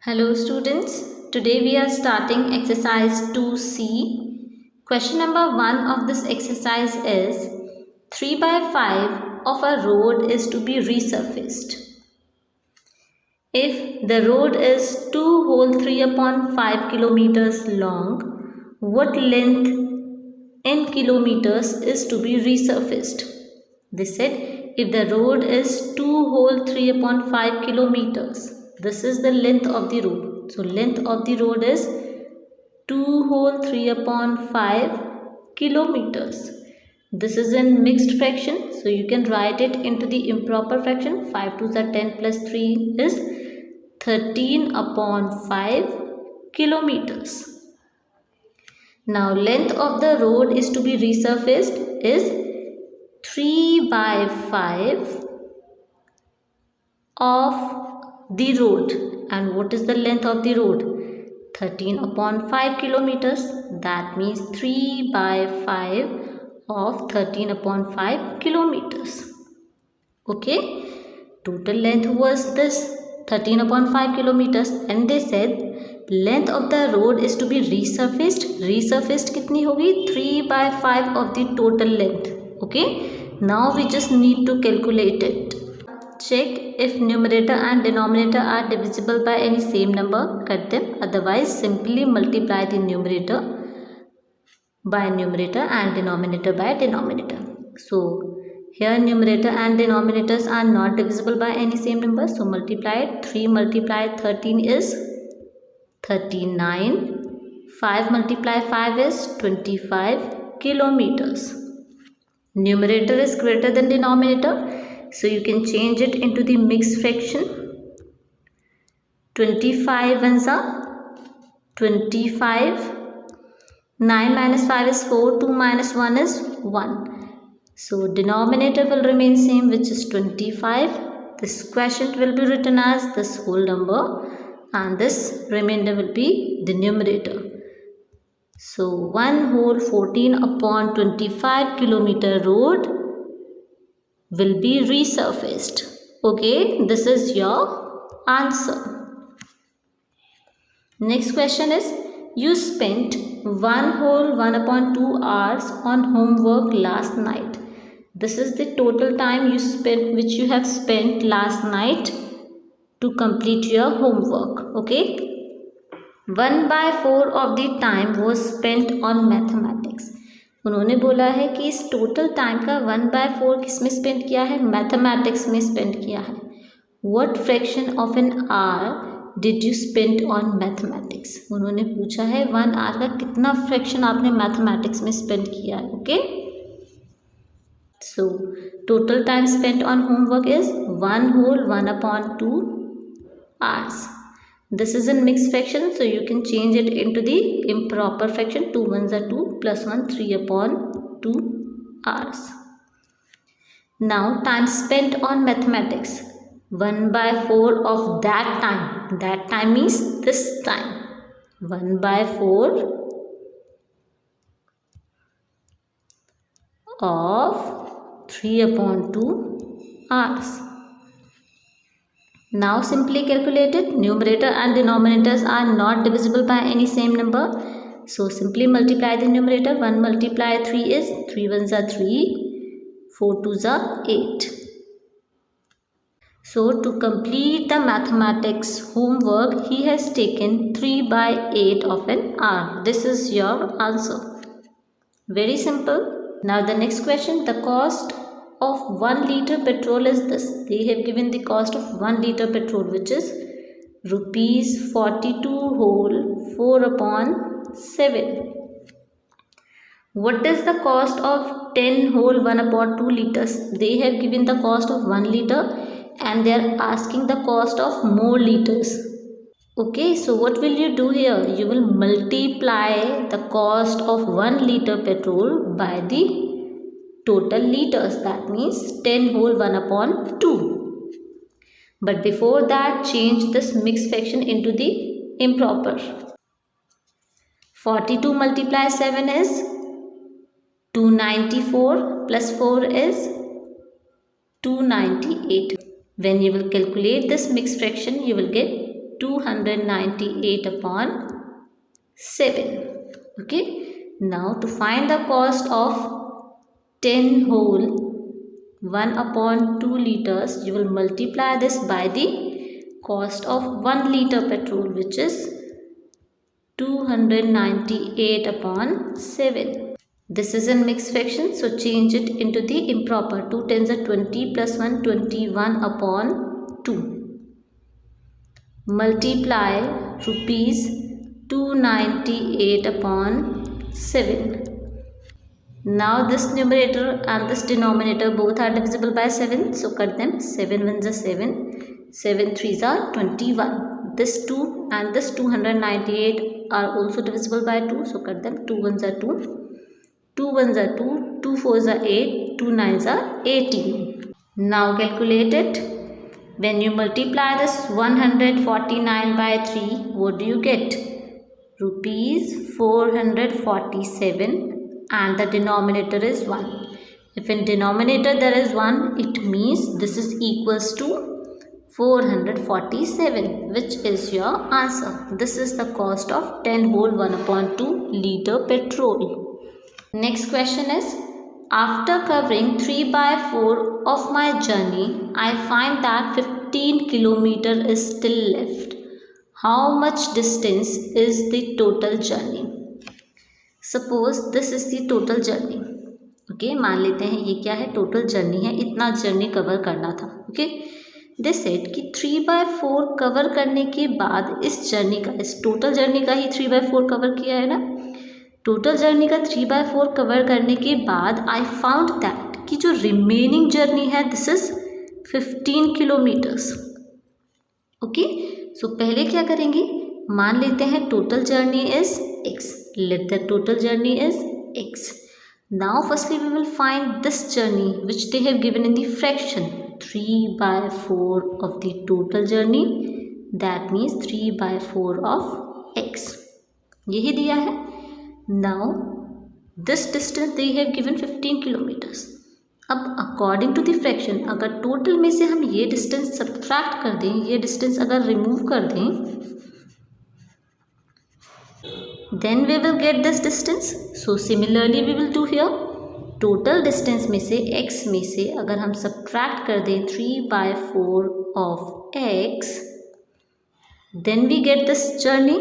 Hello students, today we are starting exercise 2C. Question number 1 of this exercise is 3 by 5 of a road is to be resurfaced. If the road is 2 whole 3 upon 5 kilometers long, what length in kilometers is to be resurfaced? They said if the road is 2 whole 3 upon 5 kilometers, this is the length of the road. So length of the road is 2 whole 3 upon 5 kilometers. This is in mixed fraction, so you can write it into the improper fraction. 5 2s are 10 plus 3 is 13 upon 5 kilometers. Now length of the road is to be resurfaced is 3 by 5 of the road. And what is the length of the road? 13 upon 5 kilometers. That means 3 by 5 of 13 upon 5 kilometers. Okay. Total length was this 13 upon 5 kilometers. And they said length of the road is to be resurfaced. Resurfaced कितनी होगी? 3 by 5 of the total length. Okay. Now we just need to calculate it. Check if numerator and denominator are divisible by any same number. Cut them. Otherwise, simply multiply the numerator by numerator and denominator by denominator. So, here numerator and denominators are not divisible by any same number. So, multiply it. 3 multiplied 13 is 39. 5 multiplied 5 is 25 kilometers. Numerator is greater than denominator. So you can change it into the mixed fraction. 25 ones are 25. 9 minus 5 is 4. 2 minus 1 is 1. So denominator will remain same, which is 25. This quotient will be written as this whole number and this remainder will be the numerator. So 1 whole 14 upon 25 kilometer road will be resurfaced. Okay, this is your answer. Next question is, you spent 1 whole 1 upon 2 hours on homework last night. This is the total time you spent, which you have spent last night to complete your homework. Okay, 1 by 4 of the time was spent on mathematics. उन्होंने बोला है कि इस total time का 1 by 4 किस में spend किया है? मैथमेटिक्स में स्पेंड किया है. What fraction of an hour did you spend on mathematics? उन्होंने पूछा है 1 आवर का कितना फ्रैक्शन आपने मैथमेटिक्स में स्पेंड किया है. Okay, so total time spent on homework is 1 whole 1 upon 2 hours. This is in mixed fraction, so you can change it into the improper fraction. 2 ones are 2 plus 1 3 upon 2 hours. Now time spent on mathematics, 1 by 4 of that time. That time means this time. 1 by 4 of 3 upon 2 hours. Now simply calculate it. Numerator and denominators are not divisible by any same number. So simply multiply the numerator. 1 multiply 3 is 3 ones are 3. 4 2s are 8. So to complete the mathematics homework, he has taken 3 by 8 of an hour. This is your answer. Very simple. Now the next question, the cost of 1 liter petrol is this. They have given the cost of 1 liter petrol, which is rupees 42 whole 4 upon 7. What is the cost of 10 whole 1 upon 2 liters? They have given the cost of 1 liter and they are asking the cost of more liters. Okay, so what will you do here? You will multiply the cost of 1 liter petrol by the total liters. That means 10 whole 1 upon 2. But before that, change this mixed fraction into the improper. 42 multiplied 7 is 294 plus 4 is 298. When you will calculate this mixed fraction, you will get 298 upon 7. Okay, now to find the cost of 10 whole 1 upon 2 liters, you will multiply this by the cost of 1 liter petrol, which is 298 upon 7. This is in mixed fraction, so change it into the improper. 2 tens are 20 plus 1, 21 upon 2. Multiply rupees 298 upon 7. Now this numerator and this denominator both are divisible by 7, so cut them. 7 ones are 7, 7 threes are 21. This 2 and this 298 are also divisible by 2, so cut them. 2 ones are 2, 2 ones are 2, 2 fours are 8, 2 nines are 18. Now calculate it. When you multiply this 149 by 3, what do you get? Rupees 447. And the denominator is 1. If in denominator there is 1, it means this is equals to 447, which is your answer. This is the cost of 10 whole 1 upon 2 liter petrol. Next question is, after covering 3 by 4 of my journey, I find that 15 kilometers is still left. How much distance is the total journey? Suppose this is the total journey. Okay, मान लेते हैं ये क्या है, total journey है, इतना journey cover करना था. ओके, दिस सेट कि 3/4 कवर करने के बाद इस जर्नी का, इस टोटल जर्नी का ही 3/4 कवर किया है ना. टोटल जर्नी का 3/4 कवर करने के बाद आई फाउंड दैट कि जो रिमेनिंग जर्नी है दिस इज 15 किलोमीटर्स. ओके, सो पहले क्या करेंगे, मान लेते हैं total journey is x. Let the total journey is x. Now firstly we will find this journey which they have given in the fraction. 3/4 of the total journey, that means 3/4 of x. यही दिया है. Now this distance they have given 15 kilometers. अब according to the fraction अगर total में से हम ये distance subtract कर दें, ये डिस्टेंस अगर रिमूव कर दें, then we will get this distance. So similarly we will do here. Total distance में से x में से अगर हम subtract कर दें 3/4 of x, then we get this journey.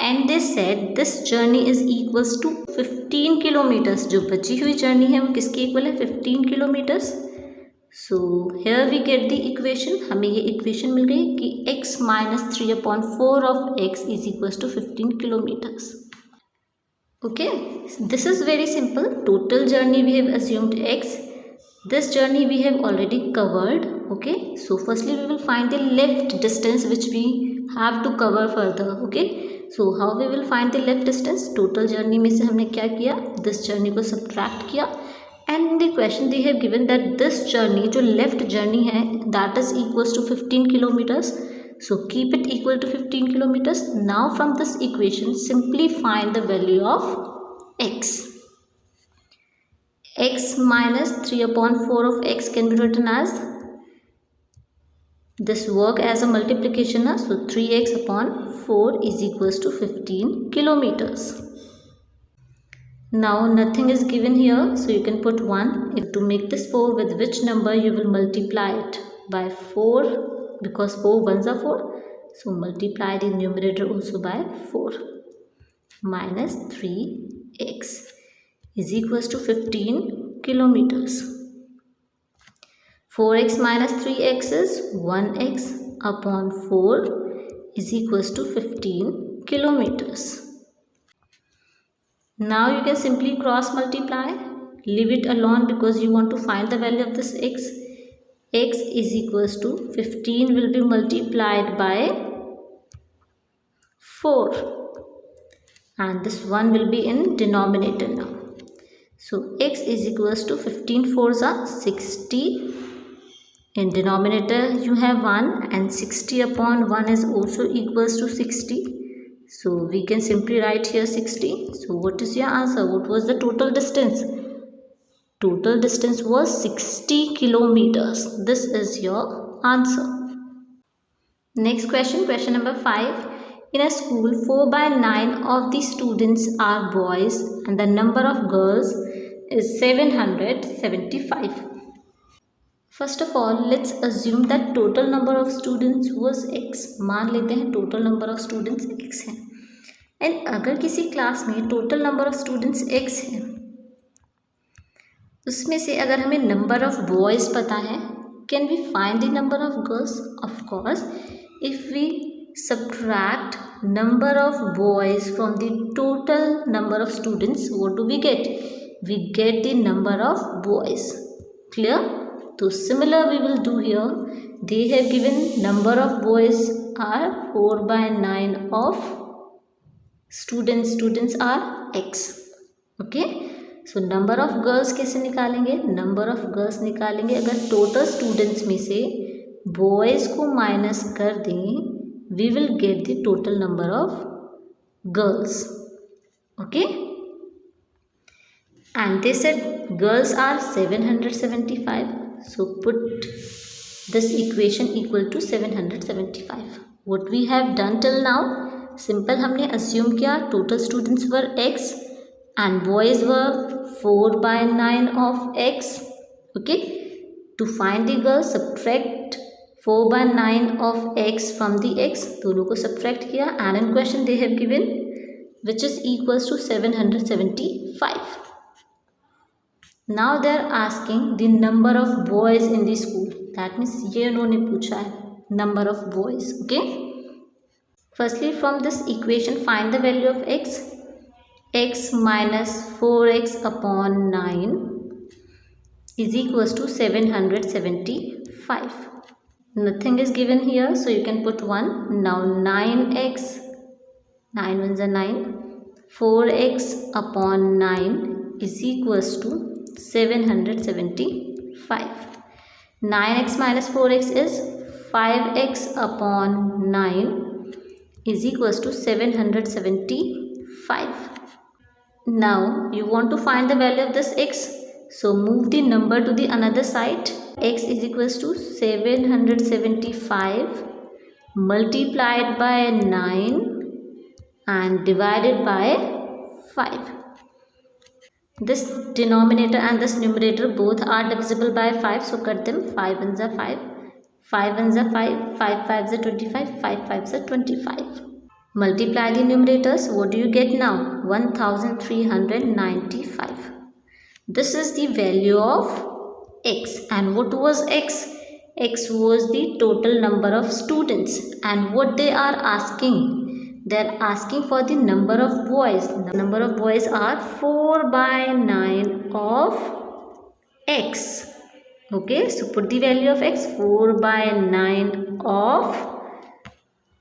And they said this journey is equals to 15 kilometers. जो बची हुई journey है वो किसके equal है, 15 kilometers. So here we get the equation. हमें ये equation मिल गई कि x minus 3/4 of x is equals to 15 kilometers. Okay, this is very simple. Total journey we have assumed x. This journey we have already covered. Okay, so firstly we will find the left distance which we have to cover further. Okay, so how we will find the left distance? Total journey में से हमने क्या किया, this journey को subtract किया. And in the question they have given that this journey, जो left journey है, that is equals to 15 kilometers. So keep it equal to 15 kilometers. Now from this equation simply find the value of x. X minus 3/4 of x can be written as, this work as a multiplication. So 3x upon 4 is equals to 15 kilometers. Now nothing is given here, so you can put 1. If to make this 4, with which number you will multiply it? By 4, because 4 ones are 4. So multiply the numerator also by 4. Minus 3x is equals to 15 kilometers. 4x minus 3x is 1x upon 4 is equals to 15 kilometers. Now you can simply cross multiply, leave it alone because you want to find the value of this x. X is equals to 15 will be multiplied by 4 and this 1 will be in denominator now. So x is equals to 15 fours are 60. In denominator you have 1 and 60 upon 1 is also equals to 60. So we can simply write here 60. So what is your answer? What was the total distance? Total distance was 60 kilometers. This is your answer. Next question, question number 5. In a school, 4 by 9 of the students are boys and the number of girls is 775. First of all, let's assume that total number of students was x. मान लेते हैं total number of students x है. And अगर किसी class में total number of students x है, उसमें से अगर हमें number of boys पता है, can we find the number of girls? Of course, if we subtract number of boys from the total number of students, what do we get? We get the number of boys. Clear? So similar we will do here. They have given number of boys are 4 by 9 of students. Students are x. Okay. So number of girls कैसे निकालेंगे? Number of girls निकालेंगे अगर total students में से boys को minus कर दें, we will get the total number of girls. Okay. And they said girls are 775. So put this equation equal to 775. What we have done till now? Simple हमने assume किया total students were x and boys were 4 by 9 of x. Okay. To find the girls, subtract 4 by 9 of x from the x. दोनों को subtract किया and in question they have given which is equals to 775. Now they are asking the number of boys in the school. That means ये उन्होंने पूछा है number of boys. Okay. Firstly, from this equation find the value of x. X minus 4x upon 9 is equals to 775. Nothing is given here, so you can put 1. Now 9x, 9 ones are 9, 4x upon 9 is equals to 775. 9x minus 4x is 5x upon 9 is equals to 775. Now you want to find the value of this x, so move the number to the another side. X is equals to 775 multiplied by 9 and divided by 5. This denominator and this numerator both are divisible by 5, so cut them. 5 ones are 5, 5 ones are 5, 5 5s are 25, 5 5s are 25. Multiply the numerators. What do you get now? 1395. This is the value of x. And what was x? X was the total number of students. And what they are asking? They are asking for the number of boys. The number of boys are 4 by 9 of x. Okay, so put the value of x. 4 by 9 of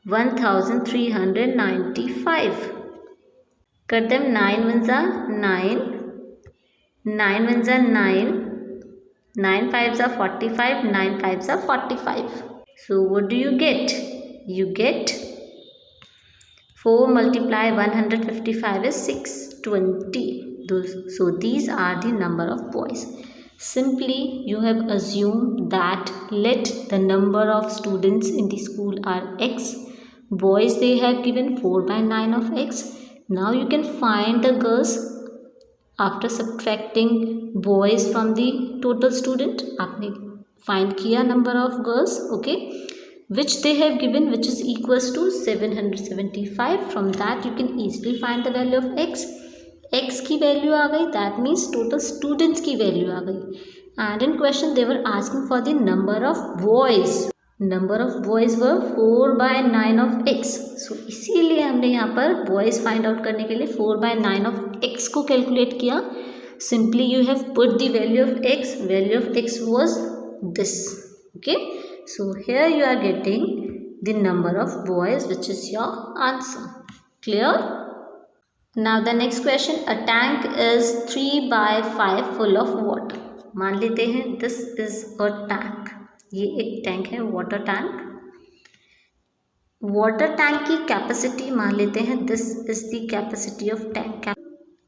1395. Cut them. 9 ones are 9, 9 ones are 9, 9 5s are 45, 9 5s are 45. So what do you get? You get 4 multiply 155 is 620. So these are the number of boys. Simply you have assumed that let the number of students in the school are x. Boys they have given 4 by 9 of x. Now you can find the girls after subtracting boys from the total student. आपने find किया number of girls, okay, which they have given, which is equals to 775. From that you can easily find the value of x. x की value आ गई, that means total students की value आ गई. And in question they were asking for the number of boys. Number of boys were 4 by 9 of x. So इसीलिए हमने यहाँ पर boys find out करने के लिए 4 by 9 of x को calculate किया. Simply you have put the value of x. Value of x was this. Okay. So here you are getting the number of boys, which is your answer. Clear? Now the next question. A tank is 3 by 5 full of water. मान लेते हैं this is a tank. ये एक tank है, water tank. Water tank की capacity मान लेते हैं this is the capacity of tank.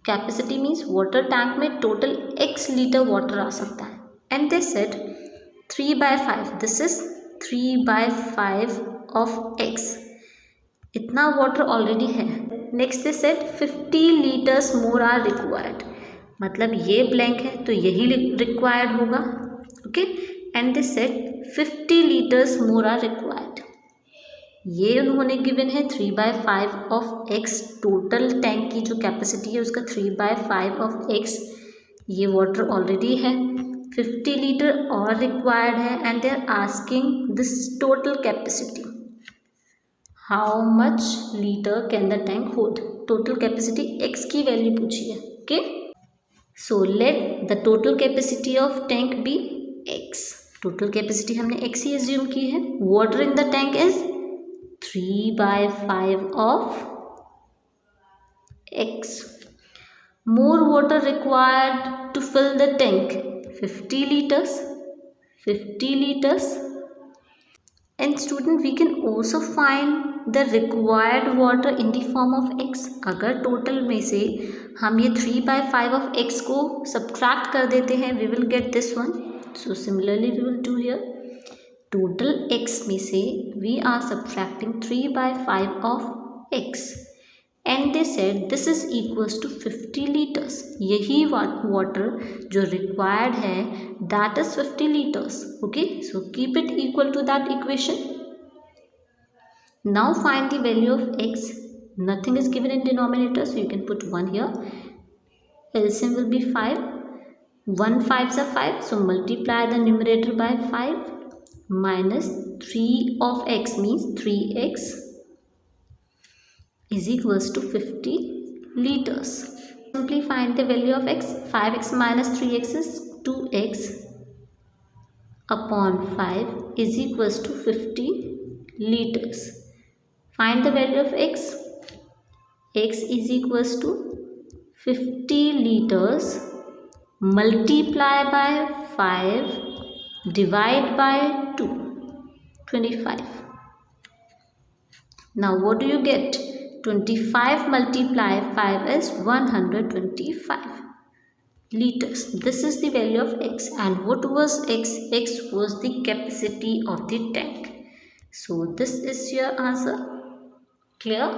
Capacity means water tank में टोटल x लीटर वाटर आ सकता है. And they said 3 by 5. This is 3 by 5 of x. इतना वाटर ऑलरेडी है. Next they said 50 litres more are required. मतलब ये blank है तो यही रिक्वायर्ड होगा. Okay, and they said 50 litres more are required. ये उन्होंने गिवन है 3/5 ऑफ x. टोटल टैंक की जो कैपेसिटी है उसका 3/5 ऑफ x. ये वाटर ऑलरेडी है. 50 लीटर और रिक्वायर्ड है and they are asking this total capacity. How much litre can the tank hold. Total capacity x की वैल्यू पूछी है. Okay, so let the total capacity of tank be x. Total capacity हमने x ही assume की है. Water in the tank is 3/5 of x. More water required to fill the tank. 50 liters. 50 liters. And student, we can also find the required water in the form of x. अगर total में से हम ये 3/5 of x को subtract कर देते हैं, we will get this one. So similarly we will do here. Total x में से we are subtracting 3/5 of x and they said this is equals to 50 liters. यही water जो required है that is 50 liters. Okay, so keep it equal to that equation. Now find the value of x. Nothing is given in denominator, so you can put 1 here. LCM will be 5. 1 5s are 5, so multiply the numerator by 5. Minus 3 of x means 3x is equals to 50 liters. Simply find the value of x. 5x minus 3x is 2x upon 5 is equals to 50 liters. Find the value of x. X is equals to 50 liters multiply by 5 divide by 2, 25. Now what do you get? 25 multiply 5 is 125 liters. This is the value of x. And what was x? X was the capacity of the tank. So this is your answer. Clear?